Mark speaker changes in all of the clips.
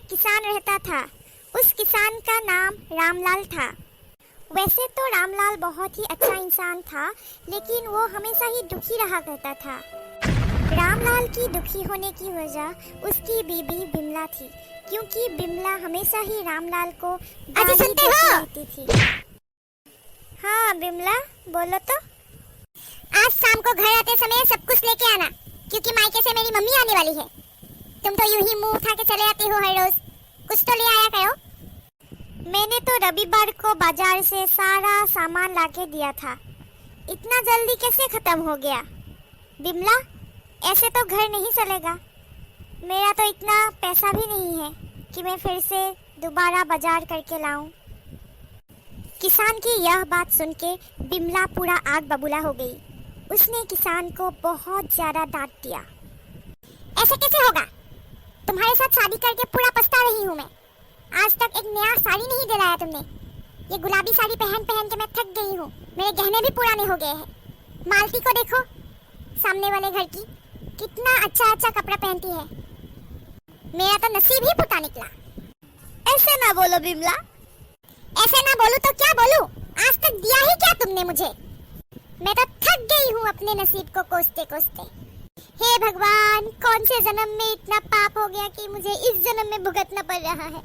Speaker 1: किसान रहता था। उस किसान का नाम रामलाल था। वैसे तो रामलाल बहुत ही अच्छा इंसान था, लेकिन वो हमेशा ही दुखी रहा करता था। रामलाल की दुखी होने की वजह उसकी बीबी बिमला थी, क्योंकि बिमला हमेशा ही रामलाल को गाली देती रहती थी। हाँ बिमला, बोलो तो।
Speaker 2: आज शाम को घर आते समय सब कुछ लेके आना, क्योंकि मायके से मेरी मम्मी आने वाली है। तुम तो यूं ही मुंह उठा के चले आते हो हर रोज, कुछ तो ले आया करो।
Speaker 1: मैंने तो रविवार को बाजार से सारा सामान लाके दिया था, इतना जल्दी कैसे खत्म हो गया? बिमला, ऐसे तो घर नहीं चलेगा। मेरा तो इतना पैसा भी नहीं है कि मैं फिर से दोबारा बाजार करके लाऊं। किसान की यह बात सुन के बिमला पूरा आग बबूला हो गई। उसने किसान को बहुत ज्यादा डांट दिया।
Speaker 2: ऐसे कैसे होगा? तुम्हारे साथ शादी करके पूरा पछता रही हूँ मैं। आज तक एक नया साड़ी नहीं दिलाया तुमने। ये गुलाबी साड़ी पहन पहन के मैं थक गई हूँ। मेरे गहने भी पुराने हो गए हैं। मालती को देखो, सामने वाले घर की, कितना अच्छा अच्छा कपड़ा पहनती है। मेरा तो नसीब ही फूटा निकला।
Speaker 1: ऐसे ना बोलो बिमला।
Speaker 2: ऐसे ना बोलूं तो क्या बोलूं? आज तक दिया ही क्या तुमने मुझे? मैं तो थक गई हूँ अपने नसीब को कोसते कोसते। हे भगवान, कौन से जन्म में इतना पाप हो गया कि मुझे इस जन्म में भुगतना पड़ रहा है।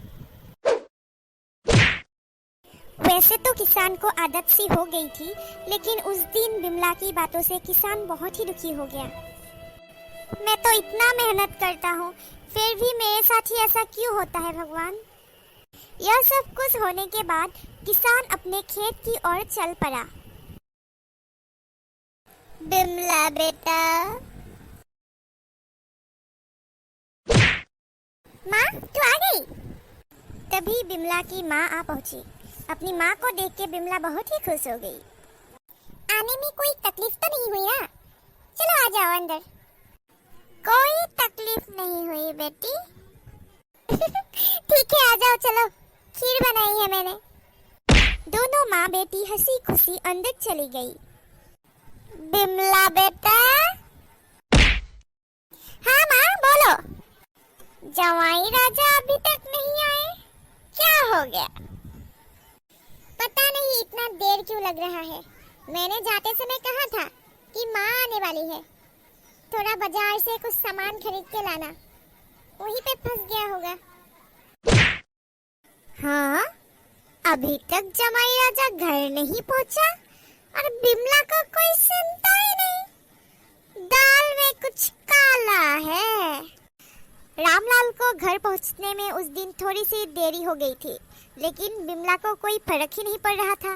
Speaker 1: वैसे तो किसान को आदत सी हो गई थी, लेकिन उस दिन बिमला की बातों से किसान बहुत ही दुखी हो गया। मैं तो इतना मेहनत करता हूँ, फिर भी मेरे साथ ही ऐसा क्यों होता है भगवान? यह सब कुछ होने के बाद किसान अपने खेत की ओर चल पड़ा।
Speaker 2: बिमला बेटा। माँ, तू आ गई?
Speaker 1: तभी बिमला की माँ आ पहुंची। अपनी माँ को देख के बिमला बहुत ही खुश हो गई।
Speaker 2: आने में कोई तकलीफ तो नहीं हुई ना? चलो आ जाओ अंदर।
Speaker 1: कोई तकलीफ नहीं हुई बेटी।
Speaker 2: ठीक है, आ जाओ। चलो, खीर बनाई है मैंने।
Speaker 1: दोनों माँ बेटी हंसी खुशी अंदर चली गई।
Speaker 2: बिमला बेटा। हाँ माँ, बोलो।
Speaker 1: जवाई राजा अभी तक नहीं आए, क्या हो गया?
Speaker 2: पता नहीं इतना देर क्यों लग रहा है। मैंने जाते समय कहा था कि माँ आने वाली है, थोड़ा बाजार से कुछ सामान खरीद के लाना। वहीं पे फंस गया होगा।
Speaker 1: हाँ, अभी तक जमाई राजा घर नहीं पहुंचा और बिमला को कोई सुनता ही नहीं। दाल में कुछ काला है। रामलाल को घर पहुंचने में उस दिन थोड़ी सी देरी हो गई थी, लेकिन बिमला को कोई फर्क ही नहीं पड़ रहा था।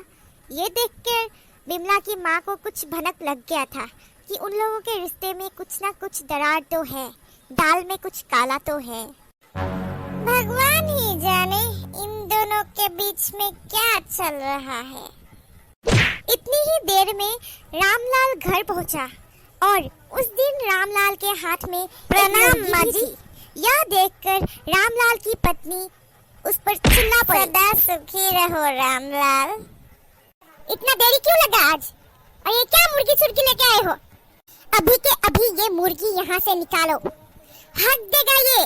Speaker 1: ये देखकर बिमला की माँ को कुछ भनक लग गया था कि उन लोगों के रिश्ते में कुछ ना कुछ दरार तो है, दाल में कुछ काला तो है।
Speaker 2: भगवान ही जाने इन दोनों के बीच में क्या चल रहा है।
Speaker 1: इतनी ही देर में रामलाल घर पहुंचा और उस दिन रामलाल के हाथ में
Speaker 2: प्रणाम माँ जी।
Speaker 1: यह देखकर रामलाल की पत्नी उस पर चिल्ला पड़ी।
Speaker 2: सदा सुखी रहो रामलाल। इतना देरी क्यों लगा आज? और ये क्या मुर्गी छुड़की लेके आए हो? अभी के अभी ये मुर्गी यहाँ से निकालो। हक देगा ये,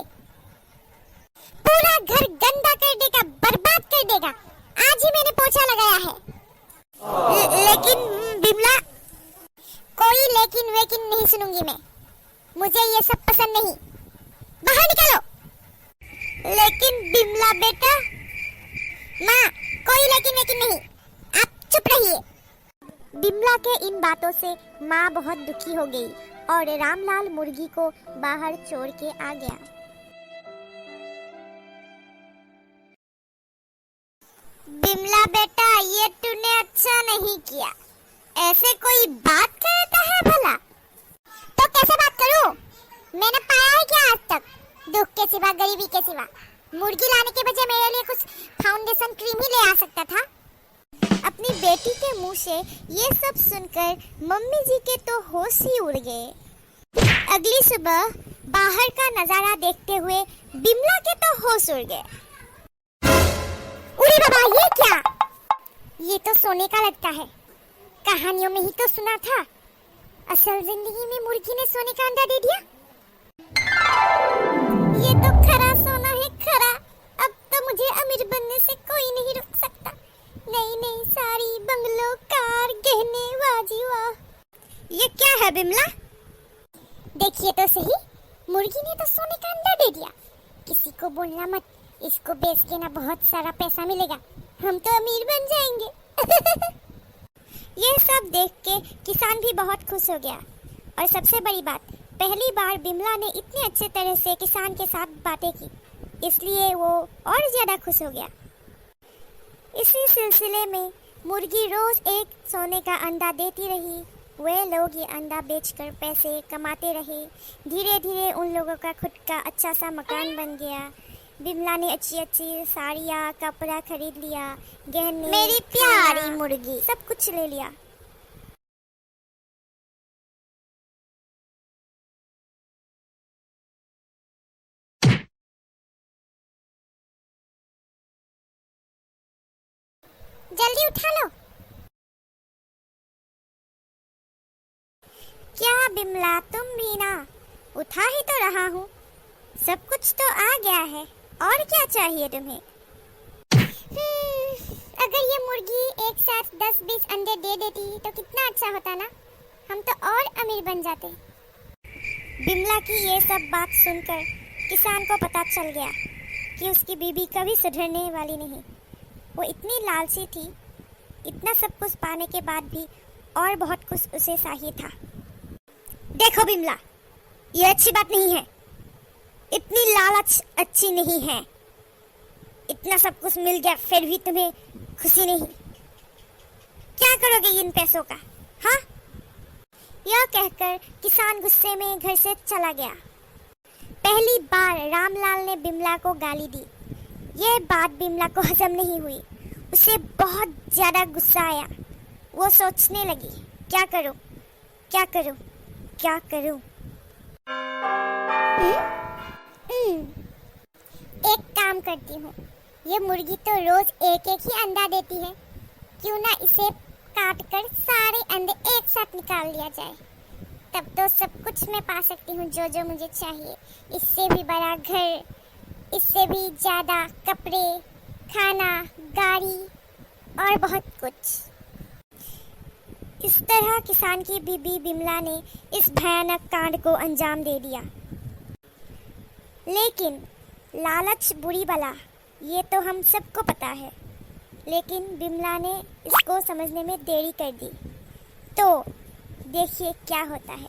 Speaker 2: पूरा घर गंदा कर देगा, बर्बाद कर देगा। आज ही मैंने पोछा लगाया है।
Speaker 1: लेकिन बिमला।
Speaker 2: कोई लेकिन वेकिन नहीं सुनूंगी मैं। मुझे ये सब पसंद नहीं। बाहर निकालो।
Speaker 1: लेकिन बिमला बेटा।
Speaker 2: माँ, कोई लेकिन वेकिन नहीं, आप चुप रहिए।
Speaker 1: बिमला के इन बातों से माँ बहुत दुखी हो गई और रामलाल मुर्गी को बाहर छोड़ के आ गया।
Speaker 2: बिमला बेटा, ये तूने अच्छा नहीं किया। ऐसे कोई बात करता है भला? तो कैसे बात करूं? मैंने पाया है क्या आज तक? दुख के सिवा, गरीबी के सिवा। मुर्गी लाने के बजाय मेरे लिए कुछ फाउंडेशन क्रीम ही ले आ सकता था।
Speaker 1: अपनी बेटी के मुंह से ये सब सुनकर मम्मी जी के तो होश ही उड़ गए। अगली सुबह बाहर का नजारा देखते हुए बिमला के तो होश उड़ गए।
Speaker 2: उरे बाबा, ये क्या? ये तो सोने का लगता है। कहानियों में ही तो सुना था, असल जिंदगी में मुर्गी ने सोने का अंडा दे दिया। ये तो खरा सोना है, खरा। दे दिया। किसी को बोलना मत, इसको बेच के ना बहुत सारा पैसा मिलेगा, हम तो अमीर बन जाएंगे।
Speaker 1: ये सब देख के किसान भी बहुत खुश हो गया। और सबसे बड़ी बात, पहली बार बिमला ने इतने अच्छे तरह से किसान के साथ बातें की, इसलिए वो और ज्यादा खुश हो गया। इसी सिलसिले में मुर्गी रोज एक सोने का अंडा देती रही। वे लोग ये अंडा बेचकर पैसे कमाते रहे। धीरे धीरे उन लोगों का खुद का अच्छा सा मकान बन गया। बिमला ने अच्छी अच्छी साड़ियाँ, कपड़ा खरीद लिया, गहने,
Speaker 2: मेरी प्यारी मुर्गी,
Speaker 1: सब कुछ ले लिया।
Speaker 2: जल्दी उठा लो।
Speaker 1: क्या बिमला, तुम भी ना? उठा ही तो रहा हूँ, सब कुछ तो आ गया है, और क्या चाहिए तुम्हें?
Speaker 2: अगर ये मुर्गी एक साथ 10-20 अंडे दे देती तो कितना अच्छा होता ना, हम तो और अमीर बन जाते।
Speaker 1: बिमला की ये सब बात सुनकर किसान को पता चल गया कि उसकी बीबी कभी सुधरने वाली नहीं। वो इतनी लालची थी, इतना सब कुछ पाने के बाद भी और बहुत कुछ उसे चाहिए था। देखो बिमला, ये अच्छी बात नहीं है, इतनी लालच अच्छी नहीं है। इतना सब कुछ मिल गया फिर भी तुम्हें खुशी नहीं, क्या करोगे इन पैसों का? हाँ? यह कहकर किसान गुस्से में घर से चला गया। पहली बार रामलाल ने बिमला को गाली दी। यह बात बिमला को हजम नहीं हुई, उसे बहुत ज्यादा गुस्सा आया। वो सोचने लगी, क्या करूं, क्या करूं, क्या करूं?
Speaker 2: एक काम करती हूँ, ये मुर्गी तो रोज एक एक ही अंडा देती है, क्यों ना इसे काट कर सारे अंडे एक साथ निकाल लिया जाए। तब तो सब कुछ मैं पा सकती हूँ जो जो मुझे चाहिए। इससे भी बड़ा घर, इससे भी ज्यादा कपड़े, खाना, गाड़ी और बहुत कुछ।
Speaker 1: इस तरह किसान की बीबी बिमला ने इस भयानक कांड को अंजाम दे दिया। लेकिन लालच बुरी बला, ये तो हम सबको पता है, लेकिन बिमला ने इसको समझने में देरी कर दी। तो देखिए क्या होता है।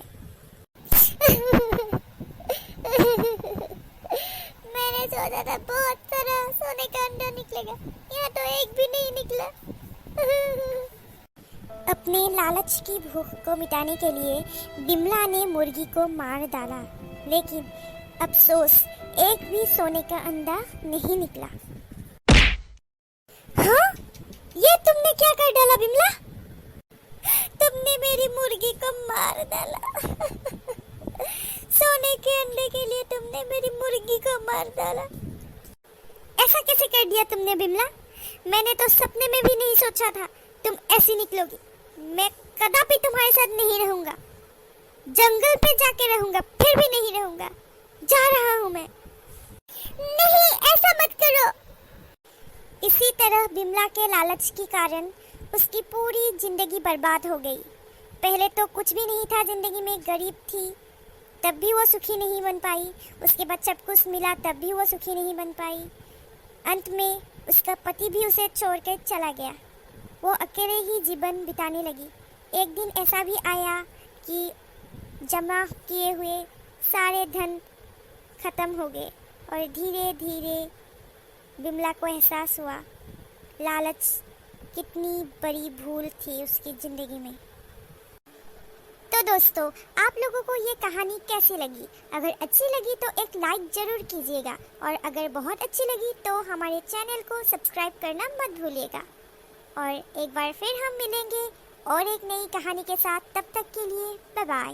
Speaker 2: मैंने सोचा था बहुत सारा सोने का अंडा निकलेगा, यहाँ तो एक भी नहीं निकला।
Speaker 1: अपने लालच की भूख को मिटाने के लिए बिमला ने मुर्गी को मार डाला, लेकिन अफसोस एक भी सोने का अंडा नहीं निकला। हाँ? ये तुमने क्या कर डाला बिमला? तुमने मेरी मुर्गी को मार डाला। सोने के अंडे के लिए तुमने मेरी मुर्गी को मार डाला। ऐसा कैसे कर दिया तुमने बिमला? मैंने तो सपने में भी नहीं सोचा था तुम ऐसी निकलोगी। मैं कदापि तुम्हारे साथ नहीं रहूंगा, जंगल पे जाके रहूंगा, फिर भी नहीं रहूंगा। जा रहा हूँ मैं।
Speaker 2: नहीं, ऐसा मत करो।
Speaker 1: इसी तरह बिमला के लालच के कारण उसकी पूरी जिंदगी बर्बाद हो गई। पहले तो कुछ भी नहीं था जिंदगी में, गरीब थी तब भी वो सुखी नहीं बन पाई। उसके बाद सब कुछ मिला तब भी वो सुखी नहीं बन पाई। अंत में उसका पति भी उसे छोड़कर चला गया। वो अकेले ही जीवन बिताने लगी। एक दिन ऐसा भी आया कि जमा किए हुए सारे धन खत्म हो गए और धीरे धीरे बिमला को एहसास हुआ लालच कितनी बड़ी भूल थी उसकी ज़िंदगी में। तो दोस्तों, आप लोगों को ये कहानी कैसी लगी? अगर अच्छी लगी तो एक लाइक ज़रूर कीजिएगा, और अगर बहुत अच्छी लगी तो हमारे चैनल को सब्सक्राइब करना मत भूलिएगा। और एक बार फिर हम मिलेंगे और एक नई कहानी के साथ। तब तक के लिए बाय बाय।